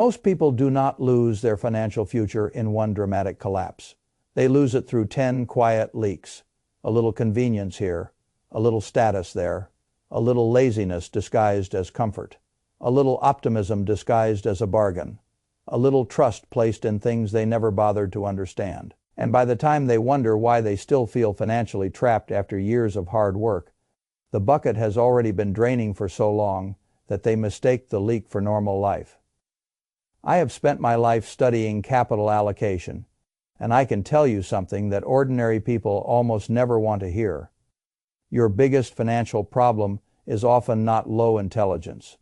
Most people do not lose their financial future in one dramatic collapse. They lose it through 10 quiet leaks. A little convenience here, a little status there, a little laziness disguised as comfort, a little optimism disguised as a bargain, a little trust placed in things they never bothered to understand. And by the time they wonder why they still feel financially trapped after years of hard work, the bucket has already been draining for so long that they mistake the leak for normal life. I have spent my life studying capital allocation, and I can tell you something that ordinary people almost never want to hear. Your biggest financial problem is often not low intelligence,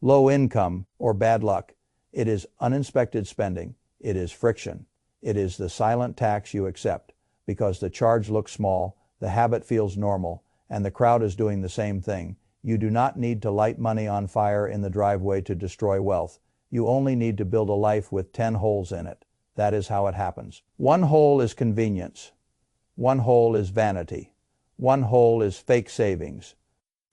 low income, or bad luck. It is uninspected spending. It is friction. It is the silent tax you accept because the charge looks small, the habit feels normal, and the crowd is doing the same thing. You do not need to light money on fire in the driveway to destroy wealth. You only need to build a life with 10 holes in it. That is how it happens. One hole is convenience. One hole is vanity. One hole is fake savings.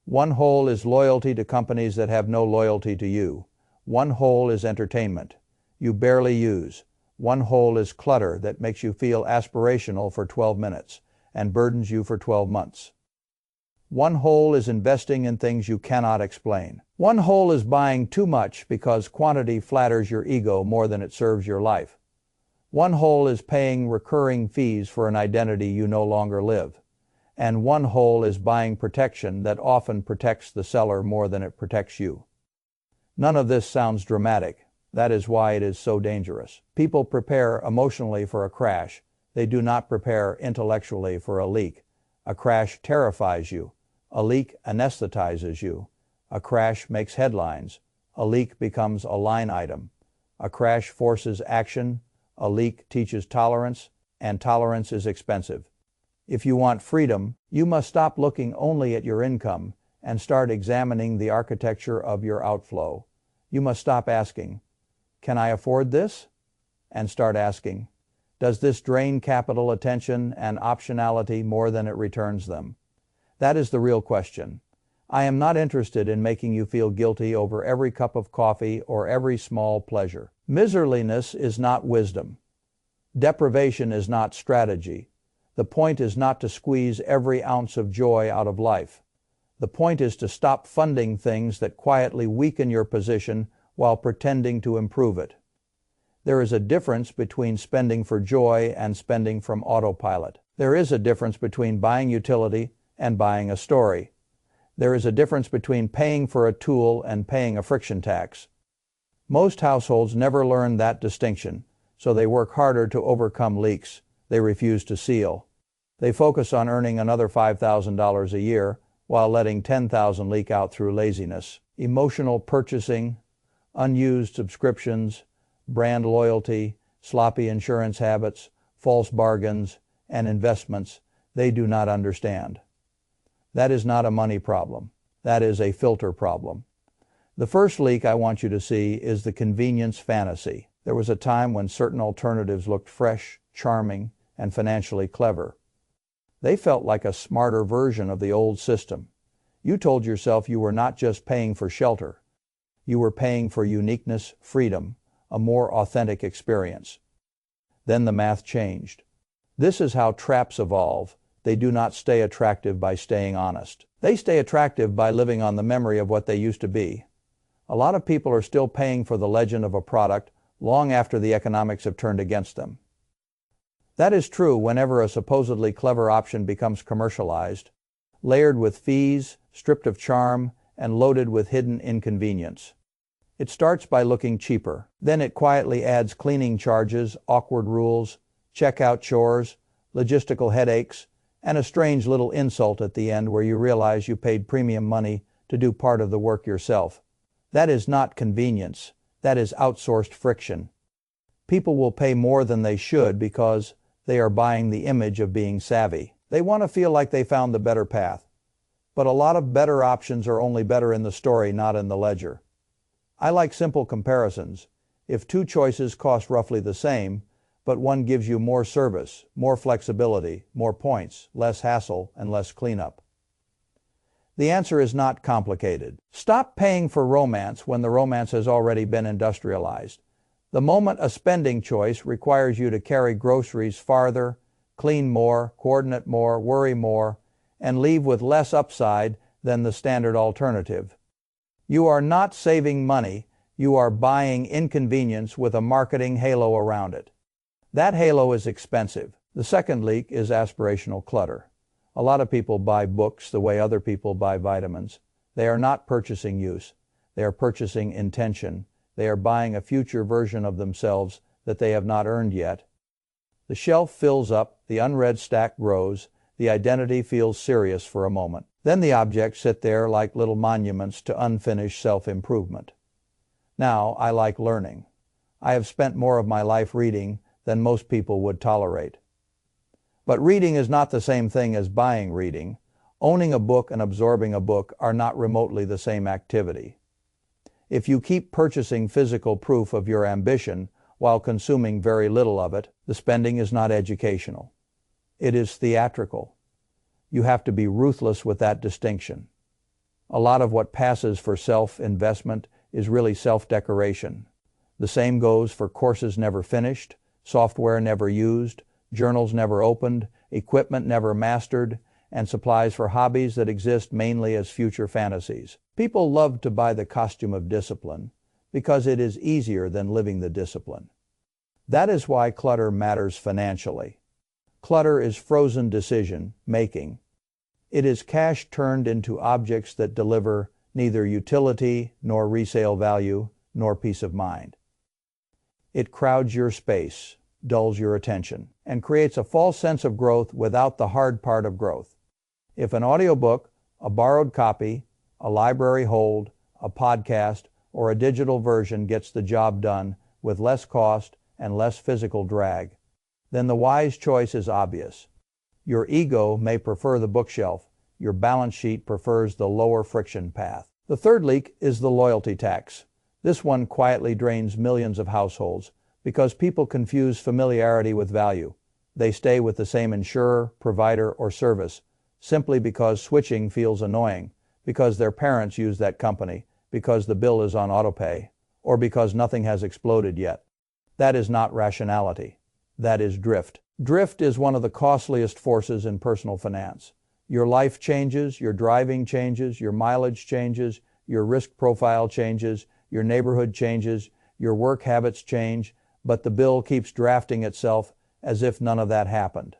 One hole is loyalty to companies that have no loyalty to you. One hole is entertainment you barely use. One hole is clutter that makes you feel aspirational for 12 minutes and burdens you for 12 months. One hole is investing in things you cannot explain. One hole is buying too much because quantity flatters your ego more than it serves your life. One hole is paying recurring fees for an identity you no longer live. And one hole is buying protection that often protects the seller more than it protects you. None of this sounds dramatic. That is why it is so dangerous. People prepare emotionally for a crash. They do not prepare intellectually for a leak. A crash terrifies you. A leak anesthetizes you. A crash makes headlines. A leak becomes a line item. A crash forces action. A leak teaches tolerance, and tolerance is expensive. If you want freedom, you must stop looking only at your income and start examining the architecture of your outflow. You must stop asking, "Can I afford this?" and start asking, "Does this drain capital, attention, and optionality more than it returns them?" That is the real question. I am not interested in making you feel guilty over every cup of coffee or every small pleasure. Miserliness is not wisdom. Deprivation is not strategy. The point is not to squeeze every ounce of joy out of life. The point is to stop funding things that quietly weaken your position while pretending to improve it. There is a difference between spending for joy and spending from autopilot. There is a difference between buying utility and buying a story. There is a difference between paying for a tool and paying a friction tax. Most households never learn that distinction, so they work harder to overcome leaks they refuse to seal. They focus on earning another $5,000 a year while letting $10,000 leak out through laziness. Emotional purchasing, unused subscriptions, brand loyalty, sloppy insurance habits, false bargains, and investments they do not understand. That is not a money problem. That is a filter problem. The first leak I want you to see is the convenience fantasy. There was a time when certain alternatives looked fresh, charming, and financially clever. They felt like a smarter version of the old system. You told yourself you were not just paying for shelter. You were paying for uniqueness, freedom, a more authentic experience. Then the math changed. This is how traps evolve. They do not stay attractive by staying honest. They stay attractive by living on the memory of what they used to be. A lot of people are still paying for the legend of a product long after the economics have turned against them. That is true whenever a supposedly clever option becomes commercialized, layered with fees, stripped of charm, and loaded with hidden inconvenience. It starts by looking cheaper. Then it quietly adds cleaning charges, awkward rules, checkout chores, logistical headaches, and a strange little insult at the end where you realize you paid premium money to do part of the work yourself. That is not convenience. That is outsourced friction. People will pay more than they should because they are buying the image of being savvy. They want to feel like they found the better path. But a lot of better options are only better in the story, not in the ledger. I like simple comparisons. If two choices cost roughly the same, but one gives you more service, more flexibility, more points, less hassle, and less cleanup. The answer is not complicated. Stop paying for romance when the romance has already been industrialized. The moment a spending choice requires you to carry groceries farther, clean more, coordinate more, worry more, and leave with less upside than the standard alternative. You are not saving money, you are buying inconvenience with a marketing halo around it. That halo is expensive. The second leak is aspirational clutter. A lot of people buy books the way other people buy vitamins. They are not purchasing use. They are purchasing intention. They are buying a future version of themselves that they have not earned yet. The shelf fills up, the unread stack grows, the identity feels serious for a moment. Then the objects sit there like little monuments to unfinished self-improvement. Now, I like learning. I have spent more of my life reading than most people would tolerate. But reading is not the same thing as buying reading. Owning a book and absorbing a book are not remotely the same activity. If you keep purchasing physical proof of your ambition while consuming very little of it, the spending is not educational. It is theatrical. You have to be ruthless with that distinction. A lot of what passes for self-investment is really self-decoration. The same goes for courses never finished, software never used, journals never opened, equipment never mastered, and supplies for hobbies that exist mainly as future fantasies. People love to buy the costume of discipline because it is easier than living the discipline. That is why clutter matters financially. Clutter is frozen decision making. It is cash turned into objects that deliver neither utility nor resale value nor peace of mind. It crowds your space, dulls your attention, and creates a false sense of growth without the hard part of growth. If an audiobook, a borrowed copy, a library hold, a podcast, or a digital version gets the job done with less cost and less physical drag, then the wise choice is obvious. Your ego may prefer the bookshelf, your balance sheet prefers the lower friction path. The third leak is the loyalty tax. This one quietly drains millions of households because people confuse familiarity with value. They stay with the same insurer, provider, or service simply because switching feels annoying, because their parents use that company, because the bill is on autopay, or because nothing has exploded yet. That is not rationality. That is drift. Drift is one of the costliest forces in personal finance. Your life changes, your driving changes, your mileage changes, your risk profile changes, your neighborhood changes, your work habits change, but the bill keeps drafting itself as if none of that happened.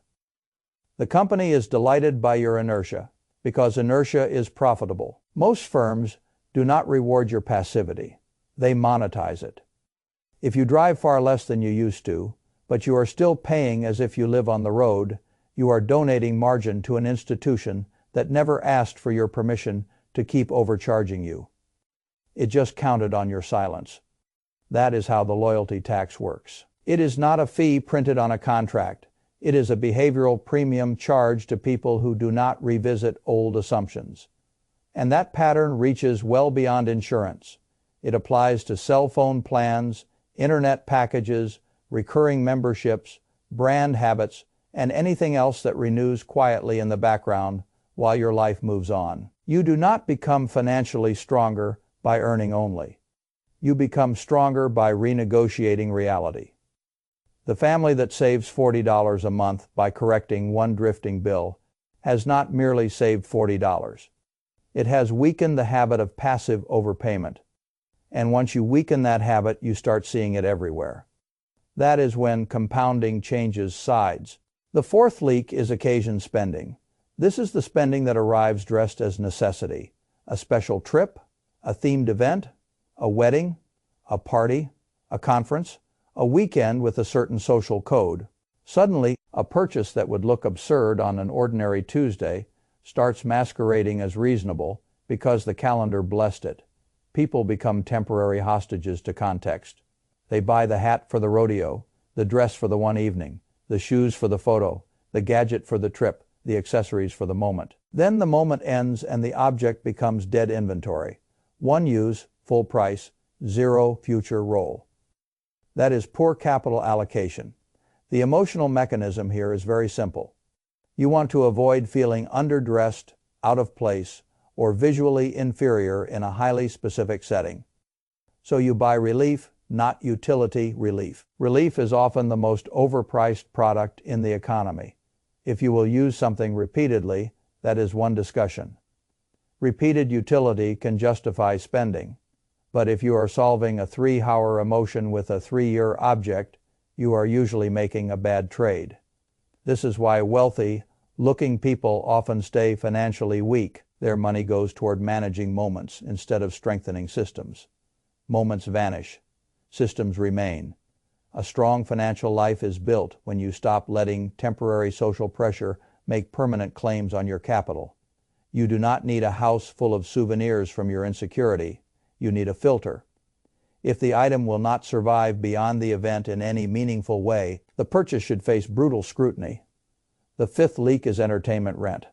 The company is delighted by your inertia because inertia is profitable. Most firms do not reward your passivity. They monetize it. If you drive far less than you used to, but you are still paying as if you live on the road, you are donating margin to an institution that never asked for your permission to keep overcharging you. It just counted on your silence. That is how the loyalty tax works. It is not a fee printed on a contract. It is a behavioral premium charged to people who do not revisit old assumptions. And that pattern reaches well beyond insurance. It applies to cell phone plans, internet packages, recurring memberships, brand habits, and anything else that renews quietly in the background while your life moves on. You do not become financially stronger by earning only. You become stronger by renegotiating reality. The family that saves $40 a month by correcting one drifting bill has not merely saved $40. It has weakened the habit of passive overpayment. And once you weaken that habit, you start seeing it everywhere. That is when compounding changes sides. The fourth leak is occasion spending. This is the spending that arrives dressed as necessity. A special trip, a themed event, a wedding, a party, a conference, a weekend with a certain social code. Suddenly, a purchase that would look absurd on an ordinary Tuesday starts masquerading as reasonable because the calendar blessed it. People become temporary hostages to context. They buy the hat for the rodeo, the dress for the one evening, the shoes for the photo, the gadget for the trip, the accessories for the moment. Then the moment ends and the object becomes dead inventory. One use, full price, zero future role. That is poor capital allocation. The emotional mechanism here is very simple. You want to avoid feeling underdressed, out of place, or visually inferior in a highly specific setting. So you buy relief, not utility relief. Relief is often the most overpriced product in the economy. If you will use something repeatedly, that is one discussion. Repeated utility can justify spending. But if you are solving a 3-hour emotion with a 3-year object, you are usually making a bad trade. This is why wealthy-looking people often stay financially weak. Their money goes toward managing moments instead of strengthening systems. Moments vanish. Systems remain. A strong financial life is built when you stop letting temporary social pressure make permanent claims on your capital. You do not need a house full of souvenirs from your insecurity. You need a filter. If the item will not survive beyond the event in any meaningful way, the purchase should face brutal scrutiny. The 5th leak is entertainment rent.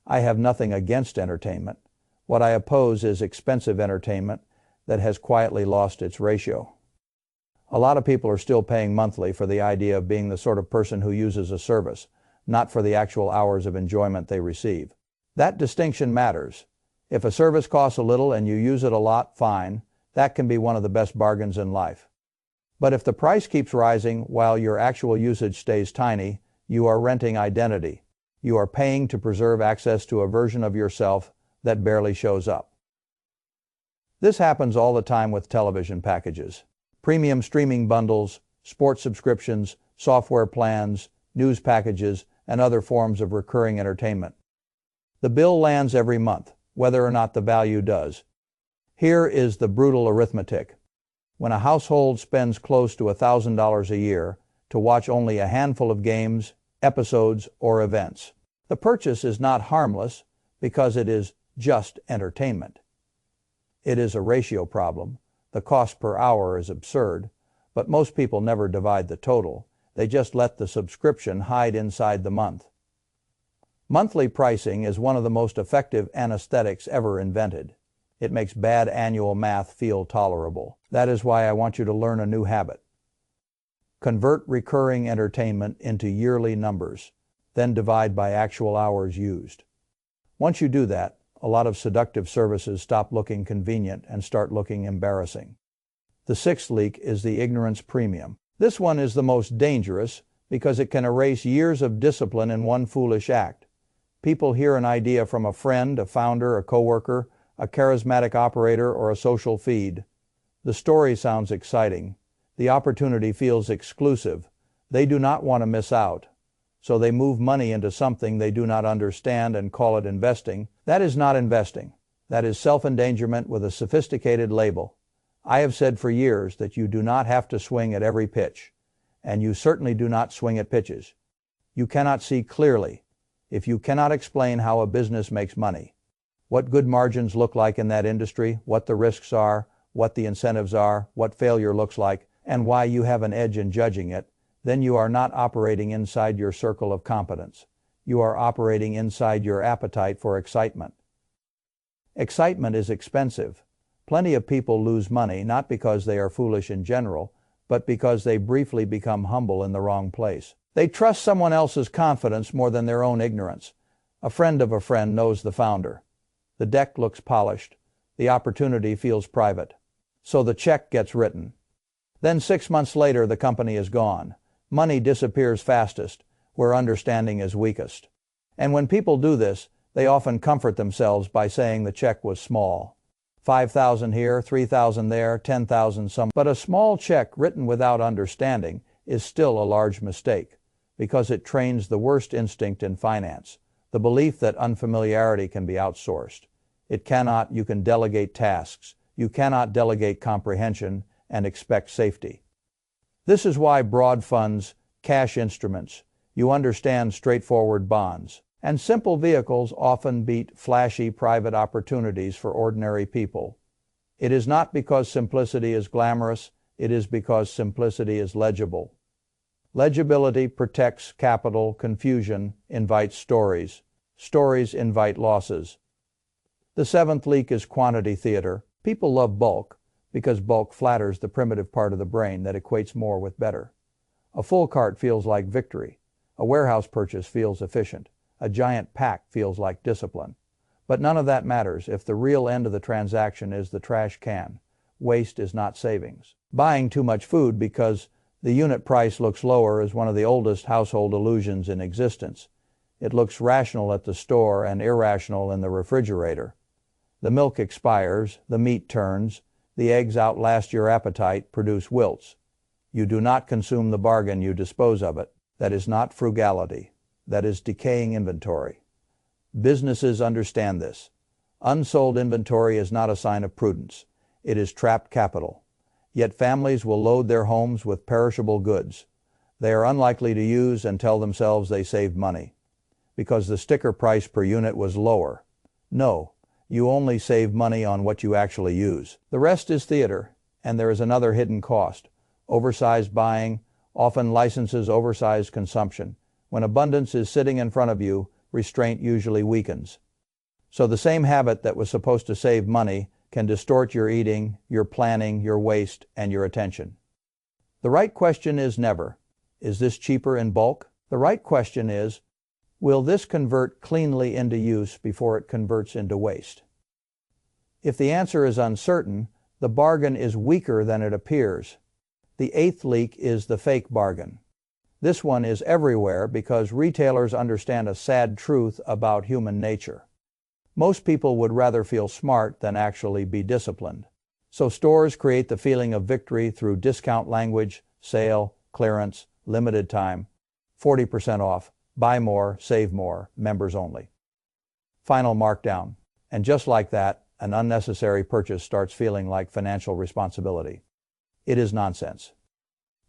I have nothing against entertainment. What I oppose is expensive entertainment that has quietly lost its ratio. A lot of people are still paying monthly for the idea of being the sort of person who uses a service, not for the actual hours of enjoyment they receive. That distinction matters. If a service costs a little and you use it a lot, fine. That can be one of the best bargains in life. But if the price keeps rising while your actual usage stays tiny, you are renting identity. You are paying to preserve access to a version of yourself that barely shows up. This happens all the time with television packages. Premium streaming bundles, sports subscriptions, software plans, news packages, and other forms of recurring entertainment. The bill lands every month, whether or not the value does. Here is the brutal arithmetic. When a household spends close to $1,000 a year to watch only a handful of games, episodes, or events, the purchase is not harmless because it is just entertainment. It is a ratio problem. The cost per hour is absurd, but most people never divide the total. They just let the subscription hide inside the month. Monthly pricing is one of the most effective anesthetics ever invented. It makes bad annual math feel tolerable. That is why I want you to learn a new habit. Convert recurring entertainment into yearly numbers, then divide by actual hours used. Once you do that, a lot of seductive services stop looking convenient and start looking embarrassing. The 6th leak is the ignorance premium. This one is the most dangerous because it can erase years of discipline in one foolish act. People hear an idea from a friend, a founder, a coworker, a charismatic operator, or a social feed. The story sounds exciting. The opportunity feels exclusive. They do not want to miss out. So they move money into something they do not understand and call it investing. That is not investing. That is self-endangerment with a sophisticated label. I have said for years that you do not have to swing at every pitch, and you certainly do not swing at pitches. You cannot see clearly if you cannot explain how a business makes money, what good margins look like in that industry, what the risks are, what the incentives are, what failure looks like, and why you have an edge in judging it. Then you are not operating inside your circle of competence. You are operating inside your appetite for excitement. Excitement is expensive. Plenty of people lose money not because they are foolish in general, but because they briefly become humble in the wrong place. They trust someone else's confidence more than their own ignorance. A friend of a friend knows the founder. The deck looks polished. The opportunity feels private. So the check gets written. Then 6 months later, the company is gone. Money disappears fastest, where understanding is weakest. And when people do this, they often comfort themselves by saying the check was small. 5,000 here, 3,000 there, 10,000 some. But a small check written without understanding is still a large mistake, because it trains the worst instinct in finance, the belief that unfamiliarity can be outsourced. It cannot. You can delegate tasks. You cannot delegate comprehension and expect safety. This is why broad funds, cash instruments, you understand straightforward bonds, and simple vehicles often beat flashy private opportunities for ordinary people. It is not because simplicity is glamorous, it is because simplicity is legible. Legibility protects capital, confusion invites stories. Stories invite losses. The 7th leak is quantity theater. People love bulk, because bulk flatters the primitive part of the brain that equates more with better. A full cart feels like victory. A warehouse purchase feels efficient. A giant pack feels like discipline. But none of that matters if the real end of the transaction is the trash can. Waste is not savings. Buying too much food because the unit price looks lower is one of the oldest household illusions in existence. It looks rational at the store and irrational in the refrigerator. The milk expires, the meat turns, the eggs outlast your appetite, produce wilts. You do not consume the bargain, you dispose of it. That is not frugality. That is decaying inventory. Businesses understand this. Unsold inventory is not a sign of prudence. It is trapped capital. Yet families will load their homes with perishable goods. They are unlikely to use and tell themselves they saved money because the sticker price per unit was lower. No, you only save money on what you actually use. The rest is theater, and there is another hidden cost. Oversized buying often licenses oversized consumption. When abundance is sitting in front of you, restraint usually weakens. So the same habit that was supposed to save money can distort your eating, your planning, your waste, and your attention. The right question is never, is this cheaper in bulk? The right question is, will this convert cleanly into use before it converts into waste? If the answer is uncertain, the bargain is weaker than it appears. The eighth leak is the fake bargain. This one is everywhere because retailers understand a sad truth about human nature. Most people would rather feel smart than actually be disciplined. So stores create the feeling of victory through discount language, sale, clearance, limited time, 40% off, buy more, save more, members only. Final markdown. And just like that, an unnecessary purchase starts feeling like financial responsibility. It is nonsense.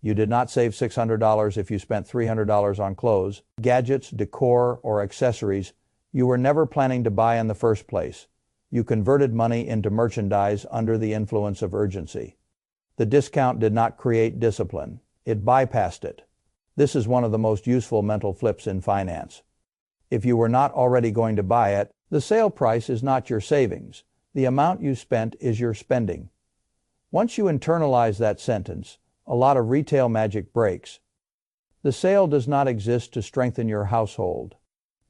You did not save $600 if you spent $300 on clothes, gadgets, decor, or accessories you were never planning to buy in the first place. You converted money into merchandise under the influence of urgency. The discount did not create discipline. It bypassed it. This is one of the most useful mental flips in finance. If you were not already going to buy it, the sale price is not your savings. The amount you spent is your spending. Once you internalize that sentence, a lot of retail magic breaks. The sale does not exist to strengthen your household.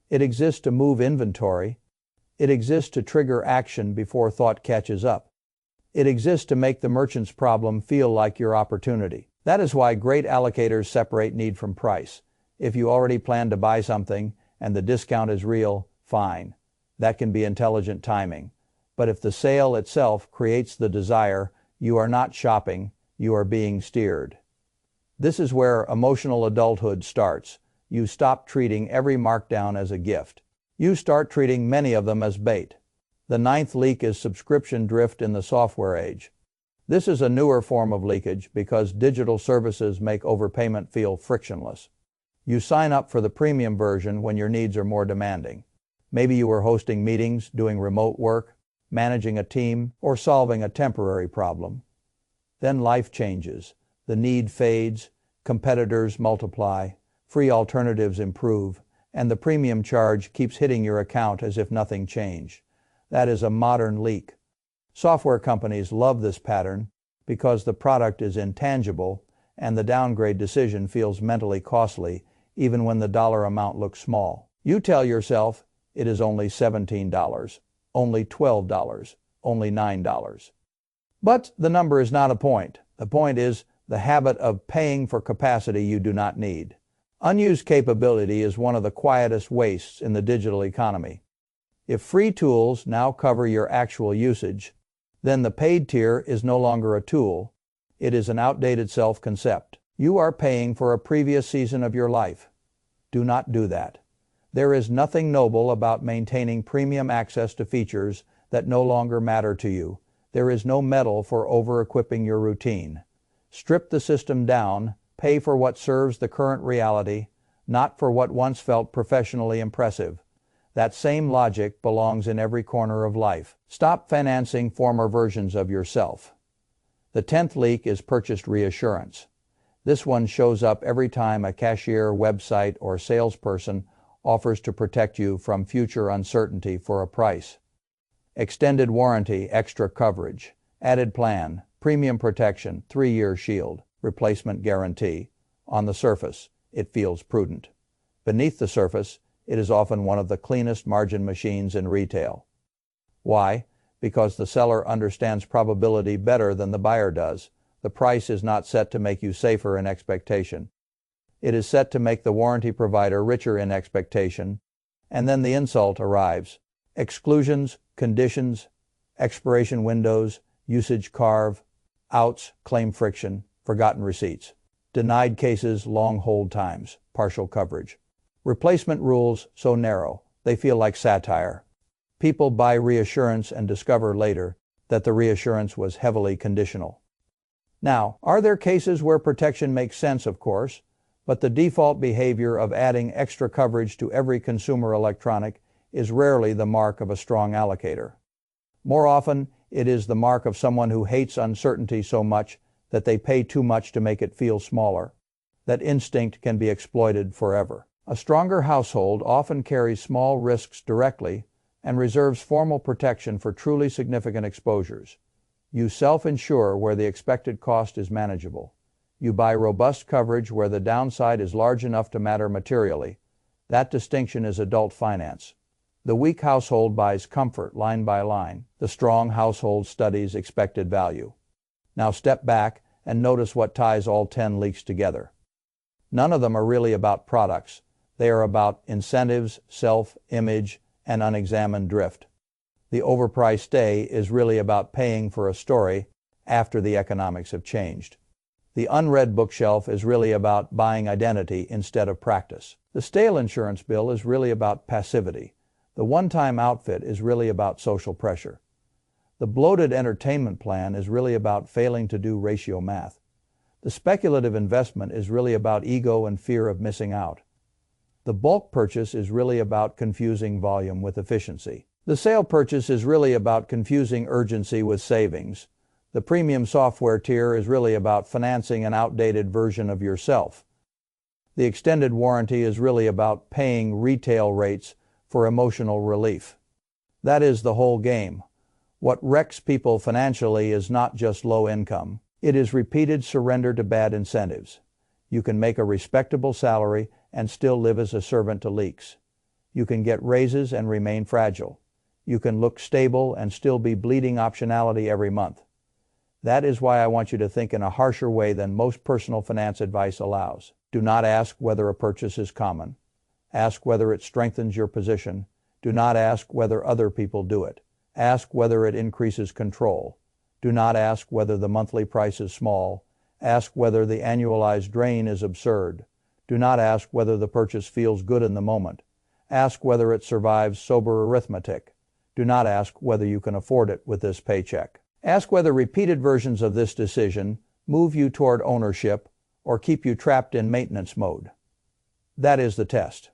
It exists to move inventory. It exists to trigger action before thought catches up. It exists to make the merchant's problem feel like your opportunity. That is why great allocators separate need from price. If you already plan to buy something and the discount is real, fine. That can be intelligent timing. But if the sale itself creates the desire, you are not shopping, you are being steered. This is where emotional adulthood starts. You stop treating every markdown as a gift. You start treating many of them as bait. The ninth leak is subscription drift in the software age. This is a newer form of leakage because digital services make overpayment feel frictionless. You sign up for the premium version when your needs are more demanding. Maybe you are hosting meetings, doing remote work, managing a team, or solving a temporary problem. Then life changes. The need fades, competitors multiply, free alternatives improve, and the premium charge keeps hitting your account as if nothing changed. That is a modern leak. Software companies love this pattern because the product is intangible and the downgrade decision feels mentally costly even when the dollar amount looks small. You tell yourself it is only $17, only $12, only $9. But the number is not a point. The point is the habit of paying for capacity you do not need. Unused capability is one of the quietest wastes in the digital economy. If free tools now cover your actual usage, then the paid tier is no longer a tool. It is an outdated self-concept. You are paying for a previous season of your life. Do not do that. There is nothing noble about maintaining premium access to features that no longer matter to you. There is no medal for over-equipping your routine. Strip the system down, pay for what serves the current reality, not for what once felt professionally impressive. That same logic belongs in every corner of life. Stop financing former versions of yourself. The 10th leak is purchased reassurance. This one shows up every time a cashier, website, or salesperson offers to protect you from future uncertainty for a price. Extended warranty, extra coverage, added plan, premium protection, 3-year shield, replacement guarantee. On the surface, it feels prudent. Beneath the surface, it is often one of the cleanest margin machines in retail. Why? Because the seller understands probability better than the buyer does. The price is not set to make you safer in expectation. It is set to make the warranty provider richer in expectation, and then the insult arrives. Exclusions, conditions, expiration windows, usage carve, outs, claim friction, forgotten receipts, denied cases, long hold times, partial coverage. Replacement rules so narrow, they feel like satire. People buy reassurance and discover later that the reassurance was heavily conditional. Now, are there cases where protection makes sense? Of course, but the default behavior of adding extra coverage to every consumer electronic is rarely the mark of a strong allocator. More often, it is the mark of someone who hates uncertainty so much that they pay too much to make it feel smaller. That instinct can be exploited forever. A stronger household often carries small risks directly and reserves formal protection for truly significant exposures. You self-insure where the expected cost is manageable. You buy robust coverage where the downside is large enough to matter materially. That distinction is adult finance. The weak household buys comfort line by line. The strong household studies expected value. Now step back and notice what ties all 10 leaks together. None of them are really about products. They are about incentives, self-image, and unexamined drift. The overpriced stay is really about paying for a story after the economics have changed. The unread bookshelf is really about buying identity instead of practice. The stale insurance bill is really about passivity. The one-time outfit is really about social pressure. The bloated entertainment plan is really about failing to do ratio math. The speculative investment is really about ego and fear of missing out. The bulk purchase is really about confusing volume with efficiency. The sale purchase is really about confusing urgency with savings. The premium software tier is really about financing an outdated version of yourself. The extended warranty is really about paying retail rates for emotional relief. That is the whole game. What wrecks people financially is not just low income. It is repeated surrender to bad incentives. You can make a respectable salary and still live as a servant to leaks. You can get raises and remain fragile. You can look stable and still be bleeding optionality every month. That is why I want you to think in a harsher way than most personal finance advice allows. Do not ask whether a purchase is common. Ask whether it strengthens your position. Do not ask whether other people do it. Ask whether it increases control. Do not ask whether the monthly price is small. Ask whether the annualized drain is absurd. Do not ask whether the purchase feels good in the moment. Ask whether it survives sober arithmetic. Do not ask whether you can afford it with this paycheck. Ask whether repeated versions of this decision move you toward ownership or keep you trapped in maintenance mode. That is the test.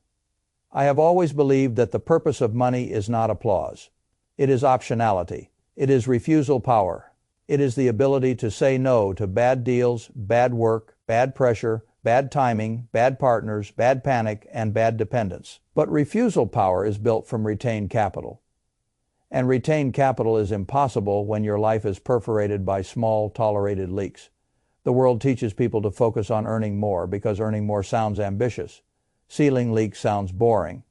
I have always believed that the purpose of money is not applause. It is optionality. It is refusal power. It is the ability to say no to bad deals, bad work, bad pressure, bad timing, bad partners, bad panic, and bad dependence. But refusal power is built from retained capital. And retained capital is impossible when your life is perforated by small, tolerated leaks. The world teaches people to focus on earning more because earning more sounds ambitious. Ceiling leaks sounds boring.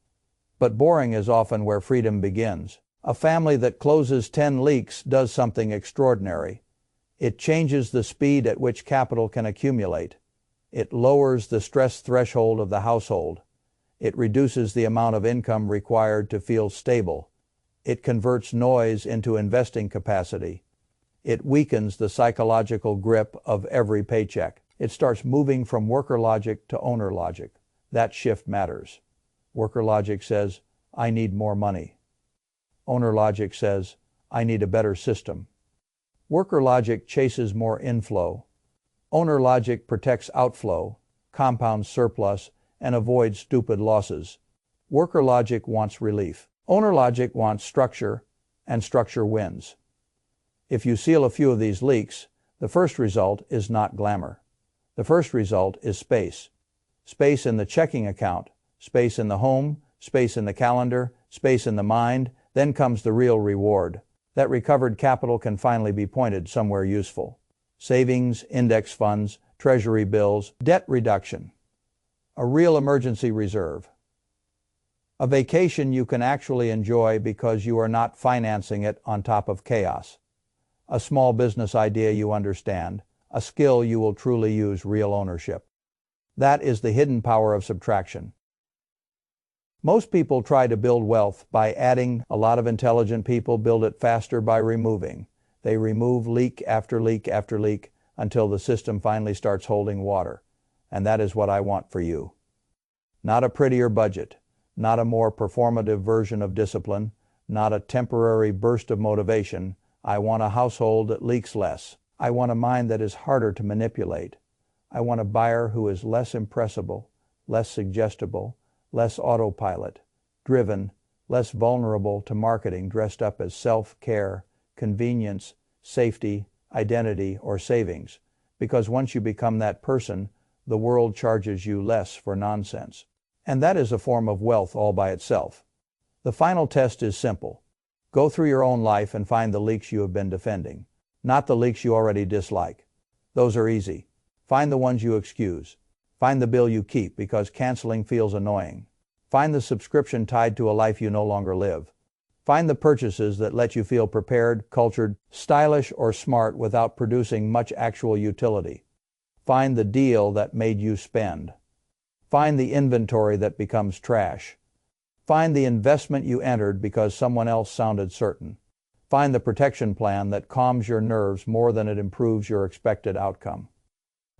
But boring is often where freedom begins. A family that closes 10 leaks does something extraordinary. It changes the speed at which capital can accumulate. It lowers the stress threshold of the household. It reduces the amount of income required to feel stable. It converts noise into investing capacity. It weakens the psychological grip of every paycheck. It starts moving from worker logic to owner logic. That shift matters. Worker logic says, I need more money. Owner logic says, I need a better system. Worker logic chases more inflow. Owner logic protects outflow, compounds surplus, and avoids stupid losses. Worker logic wants relief. Owner logic wants structure, and structure wins. If you seal a few of these leaks, the first result is not glamour. The first result is space. Space in the checking account, space in the home, space in the calendar, space in the mind. Then comes the real reward. That recovered capital can finally be pointed somewhere useful. Savings, index funds, treasury bills, debt reduction. A real emergency reserve. A vacation you can actually enjoy because you are not financing it on top of chaos. A small business idea you understand, a skill you will truly use real ownership. That is the hidden power of subtraction. Most people try to build wealth by adding. A lot of intelligent people build it faster by removing. They remove leak after leak after leak until the system finally starts holding water. And that is what I want for you. Not a prettier budget, not a more performative version of discipline, not a temporary burst of motivation. I want a household that leaks less. I want a mind that is harder to manipulate. I want a buyer who is less impressible, less suggestible, less autopilot, driven, less vulnerable to marketing dressed up as self-care, convenience, safety, identity, or savings. Because once you become that person, the world charges you less for nonsense. And that is a form of wealth all by itself. The final test is simple. Go through your own life and find the leaks you have been defending, not the leaks you already dislike. Those are easy. Find the ones you excuse. Find the bill you keep because canceling feels annoying. Find the subscription tied to a life you no longer live. Find the purchases that let you feel prepared, cultured, stylish, or smart without producing much actual utility. Find the deal that made you spend. Find the inventory that becomes trash. Find the investment you entered because someone else sounded certain. Find the protection plan that calms your nerves more than it improves your expected outcome.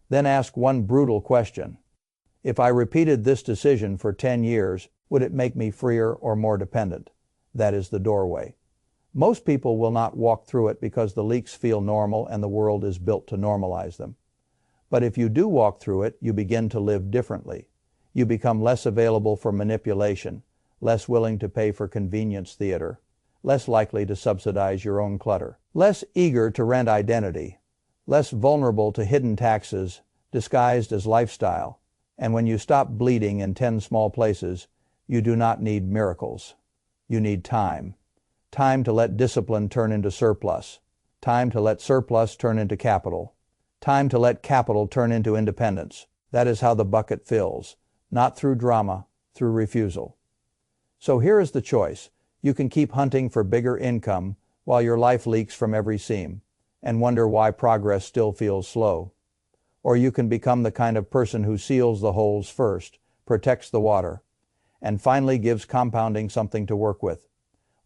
Then ask one brutal question. If I repeated this decision for 10 years, would it make me freer or more dependent? That is the doorway. Most people will not walk through it because the leaks feel normal and the world is built to normalize them. But if you do walk through it, you begin to live differently. You become less available for manipulation, less willing to pay for convenience theater, less likely to subsidize your own clutter, less eager to rent identity, less vulnerable to hidden taxes disguised as lifestyle. And when you stop bleeding in 10 small places, you do not need miracles. You need time. Time to let discipline turn into surplus. Time to let surplus turn into capital. Time to let capital turn into independence. That is how the bucket fills. Not through drama, through refusal. So here is the choice. You can keep hunting for bigger income while your life leaks from every seam and wonder why progress still feels slow. Or you can become the kind of person who seals the holes first, protects the water, and finally gives compounding something to work with.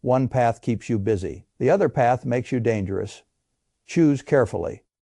One path keeps you busy. The other path makes you dangerous. Choose carefully.